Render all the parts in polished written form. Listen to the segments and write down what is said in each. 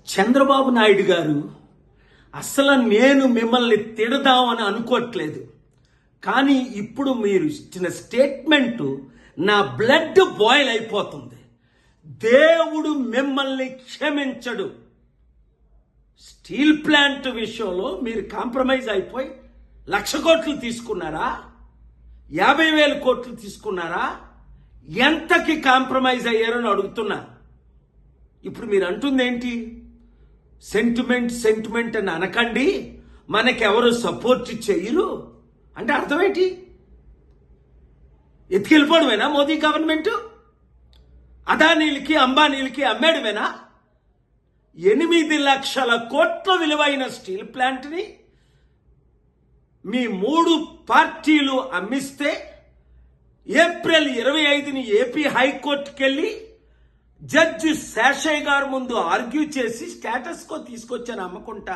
చంద్రబాబు నాయుడు గారు అసలు నేను మిమ్మల్ని తిడదామని అనుకోవట్లేదు. కానీ ఇప్పుడు మీరు ఇచ్చిన స్టేట్మెంటు నా బ్లడ్ బాయిల్ అయిపోతుంది. దేవుడు మిమ్మల్ని క్షమించడు. స్టీల్ ప్లాంట్ విషయంలో మీరు కాంప్రమైజ్ అయిపోయి 1,00,000 కోట్లు తీసుకున్నారా? 50,000 కోట్లు తీసుకున్నారా? ఎంతకి కాంప్రమైజ్ అయ్యారని అడుగుతున్నా. ఇప్పుడు మీరు అంటుంది ఏంటి? సెంటిమెంట్ అని అనకండి, మనకెవరు సపోర్ట్ చేయరు అంటే అర్థం ఏంటి? ఎత్తుకెళ్ళిపోవడమేనా మోదీ గవర్నమెంట్? అదానీలకి అంబానీలకి అమ్మేయడమేనా? 8,00,000 కోట్ల విలువైన స్టీల్ ప్లాంట్ని మీ 3 పార్టీలు అమ్మిస్తే ఏప్రిల్ 25ని ఏపీ హైకోర్టుకి వెళ్ళి జడ్జి శేషయ్య గారు ముందు ఆర్గ్యూ చేసి స్టేటస్ కో తీసుకొచ్చాను అమ్మకుంటా.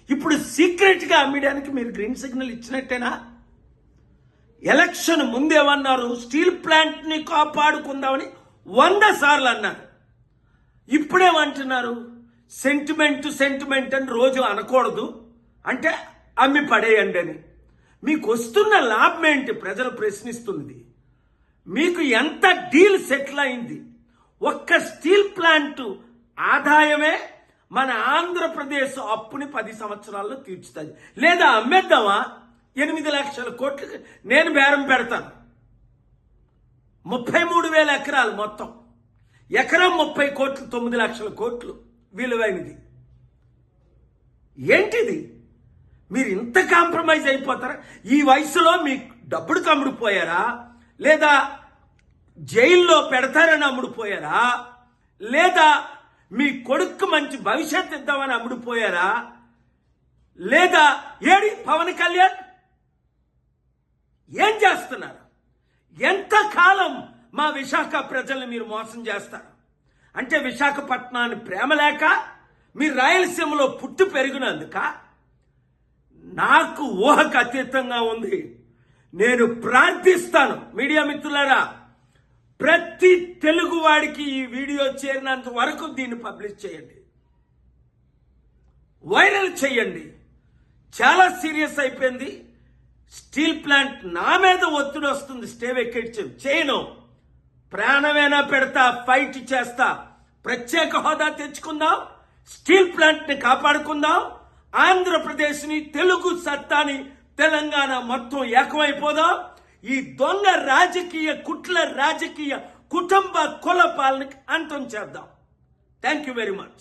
ఇప్పుడు సీక్రెట్గా అమ్మడానికి మీరు గ్రీన్ సిగ్నల్ ఇచ్చినట్టేనా? ఎలక్షన్ ముందేమన్నారు? స్టీల్ ప్లాంట్ని కాపాడుకుందామని 100 సార్లు అన్నారు. ఇప్పుడేమంటున్నారు? సెంటిమెంట్ అని రోజు అనకూడదు, అంటే అమ్మి పడేయండి అని. మీకు వస్తున్న లాభం ఏంటి? ప్రజలు ప్రశ్నిస్తున్నది. మీకు ఎంత డీల్ సెటిల్ అయింది? ఒక్క స్టీల్ ప్లాంట్ ఆదాయమే మన ఆంధ్రప్రదేశ్ అప్పుని 10 సంవత్సరాల్లో తీర్చుతుంది. లేదా అమ్మేద్దామా? 8,00,000 కోట్లకి నేను బేరం పెడతాను. 33,000 ఎకరాలు మొత్తం, ఎకరం 30 కోట్లు, 9,00,000 కోట్లు విలువైనది. ఏంటిది? మీరు ఇంత కాంప్రమైజ్ అయిపోతారా? ఈ వయసులో మీ డబ్బుడు అమ్ముడుపోయారా? లేదా జైల్లో పెడతారని అమ్ముడుపోయారా? లేదా మీ కొడుకు మంచి భవిష్యత్తు ఇద్దామని అమ్ముడుపోయారా? లేదా ఏడి పవన్ కళ్యాణ్ ఏం చేస్తున్నారు? ఎంతకాలం మా విశాఖ ప్రజల్ని మీరు మోసం చేస్తారు? అంటే విశాఖపట్నాన్ని ప్రేమ లేక, మీరు రాయలసీమలో పుట్టి పెరిగినందుక? నాకు ఊహకు అతీతంగా ఉంది. నేను ప్రార్థిస్తాను, మీడియా మిత్రులారా, ప్రతి తెలుగు వాడికి ఈ వీడియో చేరినంత వరకు దీన్ని పబ్లిష్ చేయండి, వైరల్ చేయండి. చాలా సీరియస్ అయిపోయింది. స్టీల్ ప్లాంట్ నా మీద ఒత్తిడి వస్తుంది, స్టే వెకేట్ చేయను. ప్రాణమైనా పెడతా, ఫైట్ చేస్తా. ప్రత్యేక హోదా తెచ్చుకుందాం, స్టీల్ ప్లాంట్ని కాపాడుకుందాం, ఆంధ్రప్రదేశ్ని, తెలుగు సత్తాని, తెలంగాణ మొత్తం ఏకమైపోదాం. ఈ దొంగ రాజకీయ కుట్ల రాజకీయ కుటుంబ కుల పాలనకి అంతం చేద్దాం. Thank you very much.